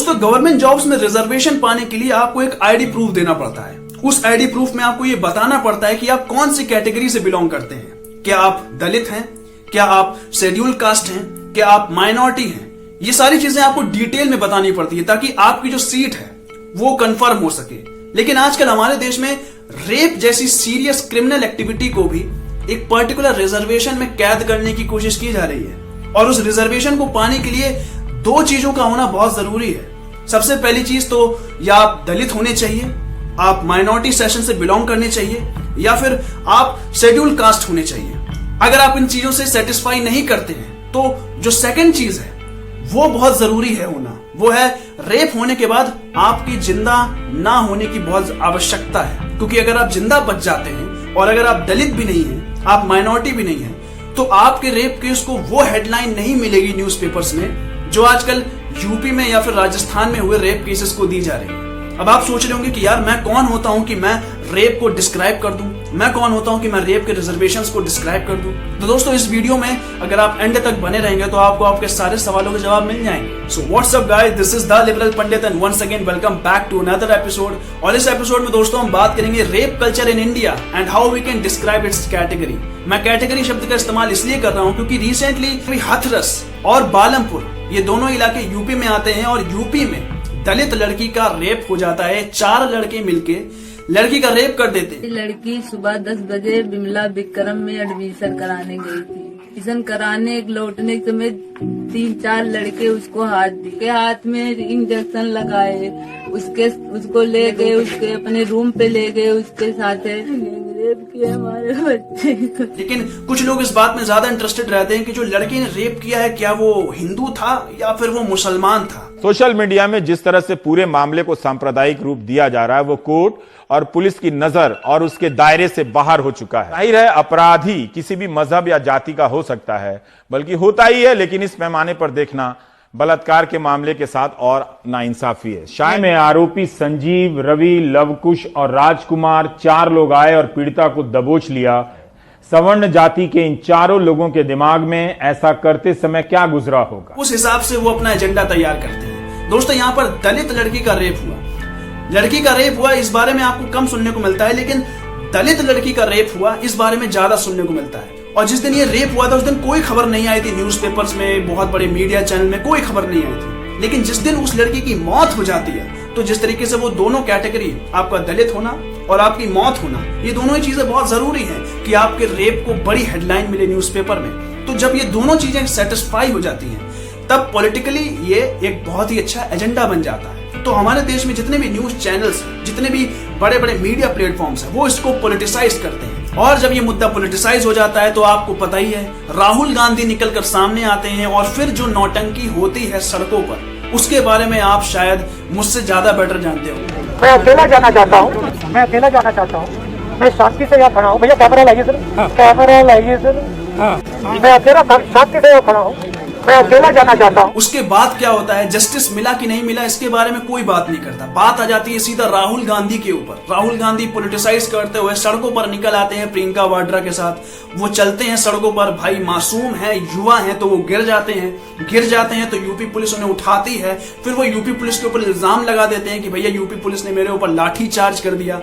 दोस्तों, government jobs में reservation पाने के लिए आपको एक आईडी प्रूफ देना पड़ता है। उस आईडी प्रूफ में आपको ये बताना पड़ता है कि आप कौन सी कैटेगरी से बिलोंग करते हैं। क्या आप दलित हैं, क्या आप शेड्यूल कास्ट हैं, क्या आप माइनॉरिटी हैं। ये सारी चीजें आपको डिटेल में बतानी पड़ती है ताकि आपकी जो सीट है वो कंफर्म हो सके। लेकिन आजकल हमारे देश में रेप जैसी सीरियस क्रिमिनल एक्टिविटी को भी एक पर्टिकुलर रिजर्वेशन में कैद करने की कोशिश की जा रही है। और उस रिजर्वेशन को पाने के लिए दो चीजों का होना बहुत जरूरी है। सबसे पहली चीज तो या आप दलित होने चाहिए, आप माइनॉरिटी सेक्शन से बिलोंग करने चाहिए, या फिर आप शेड्यूल कास्ट होने चाहिए। अगर आप इन चीजों से सेटिस्फाई नहीं करते हैं तो जो सेकंड चीज है वो बहुत जरूरी है होना, वो है रेप होने के बाद आपकी जिंदा ना होने की बहुत आवश्यकता है। क्योंकि अगर आप जिंदा बच जाते हैं और अगर आप दलित भी नहीं हैं, आप माइनॉरिटी भी नहीं हैं, तो आपके रेप केस को वो हेडलाइन नहीं मिलेगी न्यूज़पेपर्स में जो आजकल यूपी में या फिर राजस्थान में हुए रेप केसेस को दी जा रही है। अब आप सोच रहे होंगे कि यार मैं कौन होता हूं कि मैं रेप को डिस्क्राइब कर दूं, मैं कौन होता हूं कि मैं रेप के रिजर्वेशंस को डिस्क्राइब कर दूं। तो दोस्तों, इस वीडियो में अगर आप एंड तक बने रहेंगे तो आपको आपके सारे सवालों के जवाब मिल जाएंगे। So what's up guys, this is the liberal Pandit and once again welcome back to another episode. और इस एपिसोड में दोस्तों हम बात करेंगे rape culture in India and how we can describe its category. मैं कैटेगरी शब्द का इस्तेमाल इसलिए कर रहा हूं क्योंकि रिसेंटली हाथरस और बालमपुर ये दोनों इलाके यूपी में आते हैं और यूपी में दलित लड़की का रेप हो जाता है। 4 लड़के मिलके लड़की का रेप कर देते हैं। लड़की सुबह 10 बजे बिमला विक्रम में एडमिशन कराने गई थी। एडमिशन कराने लौटने के समय 3-4 लड़के उसको हाथ में इंजेक्शन लगाए, उसको ले गए, उसके अपने रूम पे ले गए, उसके साथ रेप किया हमारे बच्चे को। लेकिन कुछ लोग इस बात में ज्यादा इंटरेस्टेड रहते हैं कि जो लड़के ने रेप किया है क्या वो हिंदू था या फिर वो मुसलमान था। सोशल मीडिया में जिस तरह से पूरे मामले को सांप्रदायिक रूप दिया जा रहा है वो कोर्ट और पुलिस की नजर और उसके दायरे से बाहर हो चुका है। जाहिर है अपराधी किसी भी मजहब या जाति का हो सकता है, बल्कि होता ही है, लेकिन इस पैमाने पर देखना बलात्कार के मामले के साथ और नाइंसाफी है। शायद में आरोपी संजीव, रवि, लवकुश और राजकुमार 4 लोग आए और पीड़िता को दबोच लिया। सवर्ण जाति के इन 4 लोगों के दिमाग में ऐसा करते समय क्या गुजरा होगा, उस हिसाब से वो अपना एजेंडा तैयार करते हैं। दोस्तों, यहाँ पर दलित लड़की का रेप हुआ, इस बारे में आपको कम सुनने को मिलता है, लेकिन दलित लड़की का रेप हुआ इस बारे में ज्यादा सुनने को मिलता है। और जिस दिन ये रेप हुआ था उस दिन कोई खबर नहीं आई थी न्यूज़पेपर्स में, बहुत बड़े मीडिया चैनल में कोई खबर नहीं आई थी। लेकिन जिस दिन उस लड़की की मौत हो जाती है तो जिस तरीके से वो दोनों कैटेगरी, आपका दलित होना और आपकी मौत होना, ये दोनों ही चीजें बहुत जरूरी हैं कि आपके रेप को बड़ी हेडलाइन मिले न्यूज़पेपर में। तो जब ये दोनों चीजें सेटिस्फाई हो जाती हैं तब पॉलिटिकली ये एक बहुत ही अच्छा एजेंडा बन जाता है। तो हमारे देश में जितने भी न्यूज चैनल्स हैं, जितने भी बड़े बड़े मीडिया प्लेटफॉर्म्स हैं, वो इसको पॉलिटिसाइज करते हैं। और जब ये मुद्दा पॉलिटिसाइज हो जाता है तो आपको पता ही है, राहुल गांधी निकलकर सामने आते हैं और फिर जो नौटंकी होती है सड़कों पर, उसके बारे में आप शायद मुझसे ज्यादा बेटर जानते हो। मैं अकेला जाना चाहता हूँ, मैं शांति से यहाँ खड़ा हूँ। भैया कैमरा लाइए सर, कैमरा लाइए सर। मैं अकेला शांति से यहाँ खड़ा हूँ, मैं अकेला जाना चाहता हूँ। उसके बाद क्या होता है, जस्टिस मिला कि नहीं मिला इसके बारे में कोई बात नहीं करता। बात आ जाती है सीधा राहुल गांधी के ऊपर। राहुल गांधी पॉलिटिसाइज करते हुए सड़कों पर निकल आते हैं प्रियंका वाड्रा के साथ। वो चलते हैं सड़कों पर, भाई मासूम है, युवा है, तो वो गिर जाते हैं तो यूपी पुलिस उन्हें उठाती है। फिर वो यूपी पुलिस के ऊपर इल्जाम लगा देते हैं कि भैया यूपी पुलिस ने मेरे ऊपर लाठी चार्ज कर दिया।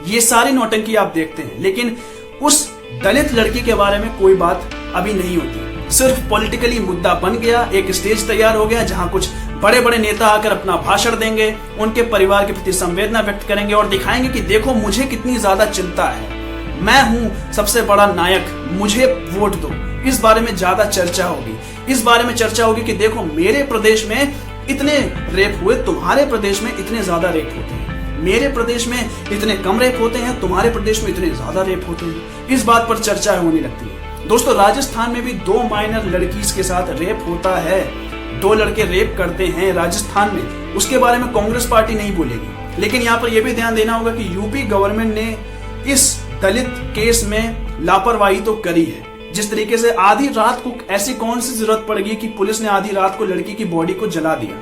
ये सारी नौटंकी आप देखते हैं, लेकिन उस दलित लड़की के बारे में कोई बात अभी नहीं होती। सिर्फ पॉलिटिकली मुद्दा बन गया, एक स्टेज तैयार हो गया जहां कुछ बड़े बड़े नेता आकर अपना भाषण देंगे, उनके परिवार के प्रति संवेदना व्यक्त करेंगे और दिखाएंगे कि देखो मुझे कितनी ज्यादा चिंता है, मैं हूं सबसे बड़ा नायक, मुझे वोट दो। इस बारे में ज्यादा चर्चा होगी। इस बारे में चर्चा होगी कि देखो मेरे प्रदेश में इतने रेप हुए, तुम्हारे प्रदेश में इतने ज्यादा रेप होते हैं, मेरे प्रदेश में इतने कम रेप होते हैं, तुम्हारे प्रदेश में इतने ज्यादा रेप होते हैं। इस बात पर चर्चा होने लगती है। दोस्तों, राजस्थान में भी 2 माइनर लड़कीज के साथ रेप होता है। 2 लड़के रेप करते हैं राजस्थान में। उसके बारे में कांग्रेस पार्टी नहीं बोलेगी। लेकिन यहाँ पर यह भी ध्यान देना होगा कि यूपी गवर्नमेंट ने इस दलित केस में लापरवाही तो करी है। जिस तरीके से आधी रात को ऐसी कौन सी जरूरत पड़ गई कि पुलिस ने आधी रात को लड़की की बॉडी को जला दिया।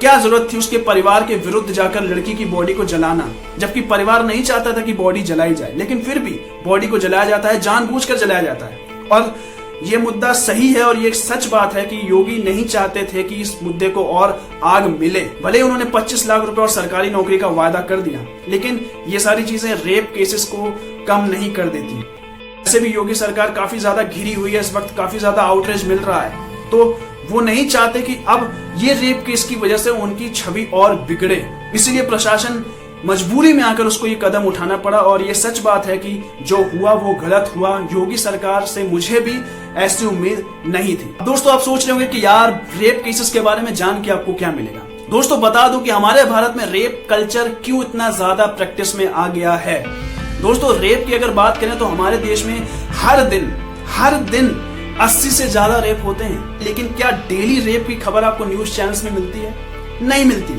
क्या जरूरत थी उसके परिवार के विरुद्ध जाकर लड़की की बॉडी को जलाना, जबकि परिवार नहीं चाहता था कि बॉडी जलाई जाए, लेकिन फिर भी बॉडी को जलाया जाता है, जानबूझकर जलाया जाता है। और ये मुद्दा सही है और ये एक सच बात है कि योगी नहीं चाहते थे कि इस मुद्दे को और आग मिले। भले उन्होंने 25 लाख रुपए और सरकारी नौकरी का वादा कर दिया, लेकिन ये सारी चीजें रेप केसेस को कम नहीं कर देती। वैसे भी योगी सरकार काफी ज्यादा घिरी हुई है, इस वक्त काफी ज्यादा आउटरीच मिल रहा है, तो वो नहीं चाहते कि अब ये रेप केस की वजह से उनकी छवि और बिगड़े। इसीलिए प्रशासन मजबूरी में आकर उसको ये कदम उठाना पड़ा और ये सच बात है कि जो हुआ वो गलत हुआ। योगी सरकार से मुझे भी ऐसी उम्मीद नहीं थी। दोस्तों, आप सोच रहे होंगे कि यार रेप केसेस के बारे में जान के आपको क्या मिलेगा। दोस्तों, बता दूं कि हमारे भारत में रेप कल्चर क्यों इतना ज्यादा प्रैक्टिस में आ गया है। दोस्तों, रेप की अगर बात करें तो हमारे देश में हर दिन 80 से ज्यादा रेप होते हैं। लेकिन क्या डेली रेप की खबर आपको न्यूज चैनल्स में मिलती है? नहीं मिलती।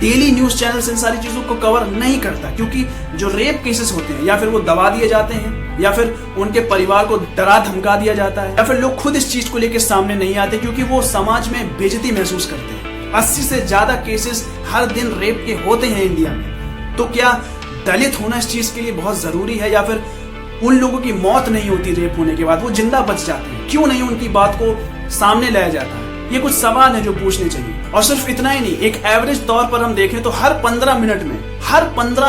डेली न्यूज चैनल्स इन सारी चीजों को कवर नहीं करता, क्योंकि जो रेप केसेस होते हैं या फिर वो दबा दिए जाते हैं या फिर उनके परिवार को डरा धमका दिया जाता है या फिर लोग खुद इस चीज को लेकर सामने नहीं आते क्योंकि वो समाज में बेइज्जती महसूस करते हैं। 80 से ज्यादा केसेस हर दिन रेप के होते हैं इंडिया में। तो क्या दलित होना इस चीज के लिए बहुत जरूरी है या फिर उन लोगों की मौत नहीं होती रेप होने के बाद, वो जिंदा बच जाते हैं? क्यों नहीं उनकी बात को सामने लाया जाता है? ये कुछ सवाल है जो पूछने चाहिए। और सिर्फ इतना ही नहीं, एक एवरेज तौर पर हम देखें तो हर 15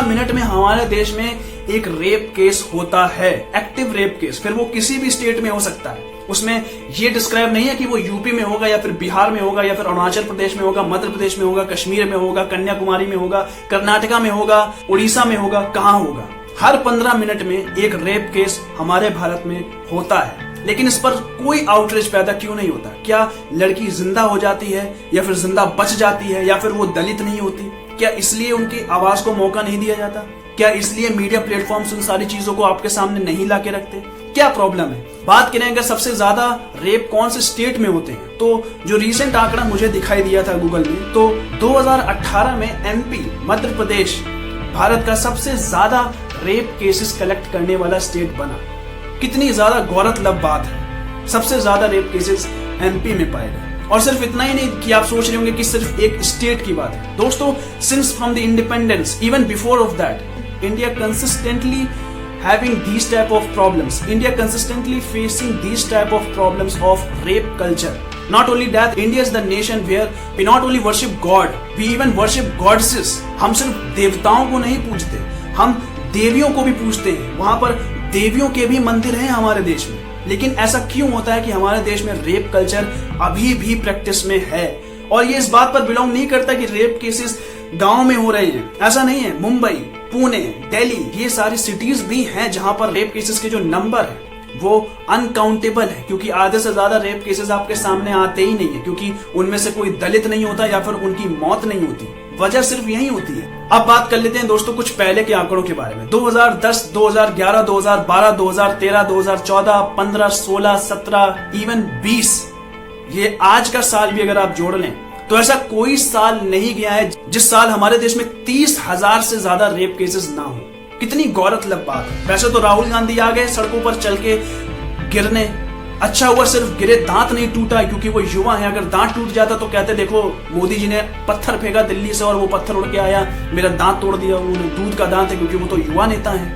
मिनट में हमारे देश में एक रेप केस होता है, एक्टिव रेप केस। फिर वो किसी भी स्टेट में हो सकता है। उसमें ये डिस्क्राइब नहीं है कि वो यूपी में होगा या फिर बिहार में होगा या फिर अरुणाचल प्रदेश में होगा, मध्य प्रदेश में होगा, कश्मीर में होगा, कन्याकुमारी में होगा, कर्नाटका में होगा, उड़ीसा में होगा, कहाँ होगा। हर 15 मिनट में एक रेप केस हमारे भारत में होता है। लेकिन इस पर कोई आउटरीच पैदा क्यों नहीं होता? क्या लड़की जिंदा हो जाती है या फिर जिंदा बच जाती है या फिर वो दलित नहीं होती? क्या इसलिए उनकी आवाज को मौका नहीं दिया जाता? क्या इसलिए मीडिया प्लेटफॉर्म्स उन सारी चीजों को आपके सामने नहीं लाके रखते? क्या प्रॉब्लम है? बात करें अगर सबसे ज्यादा रेप कौन से स्टेट में होते हैं, तो जो रीसेंट आंकड़ा मुझे दिखाई दिया था गूगल में, तो 2018 में एमपी मध्य प्रदेश भारत का सबसे ज्यादा रेप केसेस कलेक्ट करने वाला स्टेट बना। कितनी ज्यादा गौरतलब बात है। सबसे ज्यादा रेप केसेस एमपी में पाए गए। और सिर्फ इतना ही नहीं कि आप सोच रहे होंगे कि सिर्फ एक स्टेट की बात है। दोस्तों, since from the independence, even before of that, India consistently having these type of problems. India consistently facing these type of problems of rape culture. Not only that, India is the nation where we not only worship God, we even worship goddesses. हम सिर्फ देवताओं को नहीं पूजते, हम देवियों को भी पूजते हैं। वहां पर देवियों के भी मंदिर हैं हमारे देश में। लेकिन ऐसा क्यों होता है कि हमारे देश में रेप कल्चर अभी भी प्रैक्टिस में है? और ये इस बात पर बिलोंग नहीं करता कि रेप केसेस गांव में हो रहे हैं। ऐसा नहीं है। मुंबई, पुणे, दिल्ली, ये सारी सिटीज भी हैं जहां पर रेप केसेस के जो नंबर है वो अनकाउंटेबल है, क्योंकि आधे से ज्यादा रेप केसेस आपके सामने आते ही नहीं है, क्योंकि उनमें से कोई दलित नहीं होता या फिर उनकी मौत नहीं होती। वजह सिर्फ यही होती है। अब बात कर लेते हैं दोस्तों कुछ पहले के आंकड़ों के बारे में। 2010, 2011, 2012, 2013, 2014, 15, 16, 17, इवन 20, ये आज का साल भी अगर आप जोड़ लें तो ऐसा कोई साल नहीं गया है जिस साल हमारे देश में 30,000 से ज्यादा रेप केसेस ना हो। कितनी गौरतलब बात है। वैसे तो राहुल गांधी आ गए सड़कों पर चल के गिरने, अच्छा हुआ सिर्फ गिरे, दांत नहीं टूटा, क्योंकि वो युवा है। अगर दांत टूट जाता तो कहते देखो मोदी जी ने पत्थर फेंका दिल्ली से और वो पत्थर उड़ के आया, मेरा दांत तोड़ दिया। उन्होंने दूध का दांत है, क्योंकि वो तो युवा नेता है।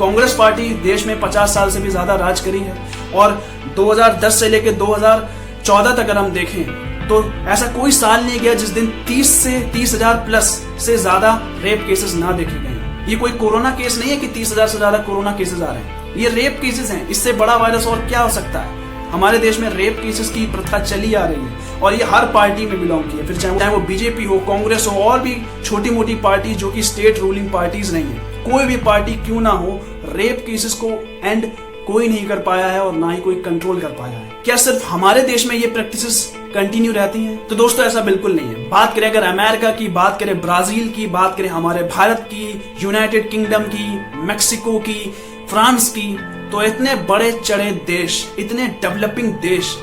कांग्रेस पार्टी देश में 50 साल से भी ज्यादा राज करी है और 2010 से लेकर 2014 तक अगर हम देखें तो ऐसा कोई साल नहीं गया जिस दिन 30,000 प्लस से ज्यादा रेप केसेस ना देखे गए। ये कोई कोरोना केस नहीं है कि 30,000 से ज्यादा कोरोना केसेस आ रहे हैं। ये रेप केसेस हैं। इससे बड़ा वायरस और क्या हो सकता है? हमारे देश में रेप केसेस की प्रथा चली आ रही है और ये हर पार्टी में बिलोंग की है, फिर चाहे वो बीजेपी हो, कांग्रेस हो और भी छोटी मोटी पार्टी जो कि स्टेट रूलिंग पार्टीज नहीं है। कोई भी पार्टी क्यों ना हो, रेप केसेस को एंड कोई नहीं कर पाया है और ना ही कोई कंट्रोल कर पाया है। क्या सिर्फ हमारे देश में ये प्रैक्टिसेस कंटिन्यू रहती हैं? तो दोस्तों ऐसा बिल्कुल नहीं है। बात करें अगर अमेरिका की, बात करें ब्राजील की, बात करें हमारे भारत की, यूनाइटेड किंगडम की, मेक्सिको की, फ्रांस की, तो इतने बड़े चढ़े देश, इतने डेवलपिंग देश,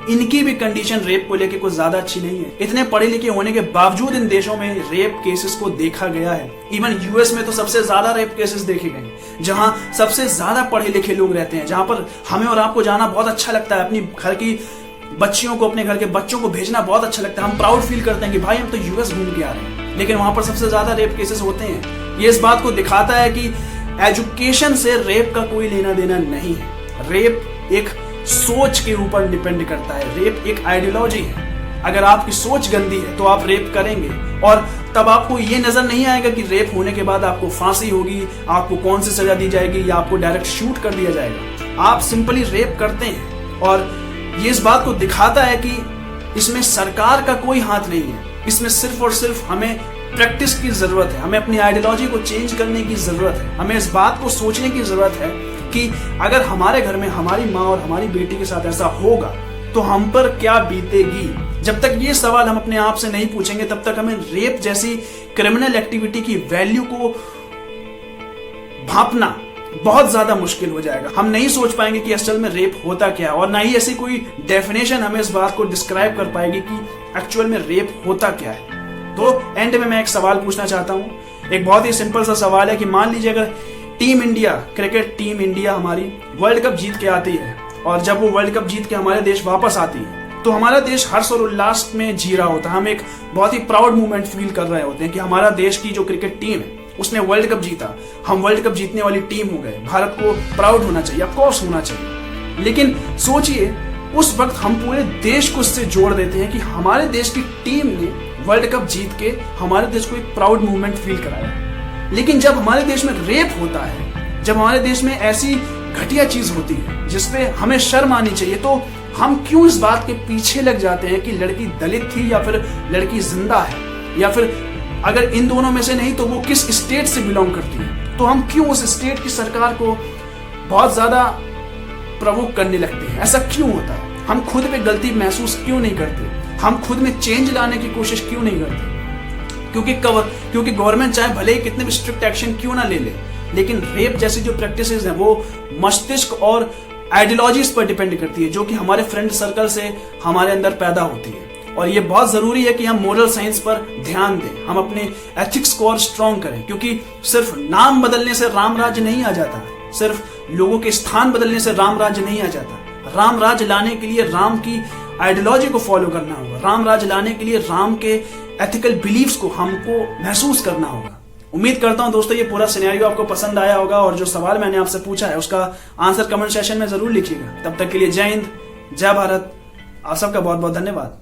इनकी भी कंडीशन रेप को लेकर कुछ ज्यादा अच्छी नहीं है। इतने पढ़े लिखे होने के बावजूद इन देशों में रेप केसेस को देखा गया है। इवन यूएस में तो सबसे ज्यादा रेप केसेस देखे गए, जहां सबसे ज्यादा पढ़े लिखे लोग रहते हैं, जहां पर हमें और आपको जाना बहुत अच्छा लगता है। अपनी घर की बच्चियों को, अपने घर के बच्चों को भेजना बहुत अच्छा लगता है। हम प्राउड फील करते हैं कि भाई हम तो यूएस घूम के आ रहे हैं, लेकिन वहां पर सबसे ज्यादा रेप केसेस होते हैं। ये इस बात को दिखाता है कि एजुकेशन से रेप का कोई लेना देना नहीं है। रेप एक सोच के ऊपर डिपेंड करता है। रेप एक आइडियोलॉजी है। अगर आपकी सोच गंदी है तो आप रेप करेंगे, और तब आपको ये नजर नहीं आएगा कि रेप होने के बाद आपको फांसी होगी, आपको कौन सी सजा दी जाएगी या आपको डायरेक्ट शूट कर दिया जाएगा। आप सिंपली रेप करते हैं, और ये इस बात को दिखाता है कि इसमें सरकार का कोई हाथ नहीं है। इसमें सिर्फ और सिर्फ हमें प्रैक्टिस की जरूरत है, हमें अपनी आइडियोलॉजी को चेंज करने की जरूरत है। हमें इस बात को सोचने की जरूरत है कि अगर हमारे घर में हमारी माँ और हमारी बेटी के साथ ऐसा होगा तो हम पर क्या बीतेगी। जब तक ये सवाल हम अपने आप से नहीं पूछेंगे तब तक हमें रेप जैसी क्रिमिनल एक्टिविटी की वैल्यू को भांपना बहुत ज्यादा मुश्किल हो जाएगा। हम नहीं सोच पाएंगे कि असल में रेप होता क्या है, और ना ही ऐसी कोई डेफिनेशन हमें इस बात को डिस्क्राइब कर पाएगी कि एक्चुअल में रेप होता क्या है। तो एंड में मैं एक सवाल पूछना चाहता हूं। एक बहुत ही सिंपल सा सवाल है कि मान लीजिए अगर team India, cricket team India हमारी वर्ल्ड कप जीत के आती है, और जब वो वर्ल्ड कप जीत के हमारे देश वापस आती है तो हमारा देश हर्ष और उल्लास में जी रहा होता है। हम एक बहुत ही प्राउड मूवमेंट फील कर रहे होते हैं कि हमारा देश की जो क्रिकेट टीम है उसने वर्ल्ड कप जीता, हम वर्ल्ड कप जीतने वाली टीम हो गए। भारत को प्राउड होना चाहिए, ऑफ कोर्स होना चाहिए। लेकिन सोचिए उस वक्त हम पूरे देश को इससे जोड़ देते हैं कि हमारे देश की टीम ने वर्ल्ड कप जीत के हमारे देश को एक प्राउड मूवमेंट फील कराया। लेकिन जब हमारे देश में रेप होता है, जब हमारे देश में ऐसी घटिया चीज होती है जिसपे हमें शर्म आनी चाहिए, तो हम क्यों इस बात के पीछे लग जाते हैं कि लड़की दलित थी या फिर लड़की जिंदा है, या फिर अगर इन दोनों में से नहीं तो वो किस स्टेट से बिलोंग करती है। तो हम क्यों उस स्टेट की सरकार को बहुत ज्यादा प्रवोक करने लगते हैं। ऐसा क्यों होता है? हम खुद पे गलती महसूस क्यों नहीं करते? हम खुद में चेंज लाने की कोशिश क्यों नहीं करते? क्योंकि गवर्नमेंट चाहे भले ही कितने भी स्ट्रिक्ट एक्शन क्यों ना ले ले, लेकिन रेप जैसी जो प्रैक्टिसेस हैं वो मस्तिष्क और आइडियोलॉजीज पर डिपेंड करती है, जो कि हमारे फ्रेंड सर्कल से हमारे अंदर पैदा होती है। और ये बहुत जरूरी है कि हम मोरल साइंस पर ध्यान दें, हम अपने एथिक्स को और स्ट्रॉन्ग करें, क्योंकि सिर्फ नाम बदलने से राम राज्य नहीं आ जाता, सिर्फ लोगों के स्थान बदलने से राम राज्य नहीं आ जाता। राम राज्य लाने के लिए राम की आइडियोलॉजी को फॉलो करना होगा। राम राज्य लाने के लिए राम के एथिकल बिलीव्स को हमको महसूस करना होगा। उम्मीद करता हूं दोस्तों ये पूरा सिनेरियो आपको पसंद आया होगा, और जो सवाल मैंने आपसे पूछा है उसका आंसर कमेंट सेशन में जरूर लिखिएगा। तब तक के लिए जय हिंद, जय भारत, आप सबका बहुत बहुत धन्यवाद।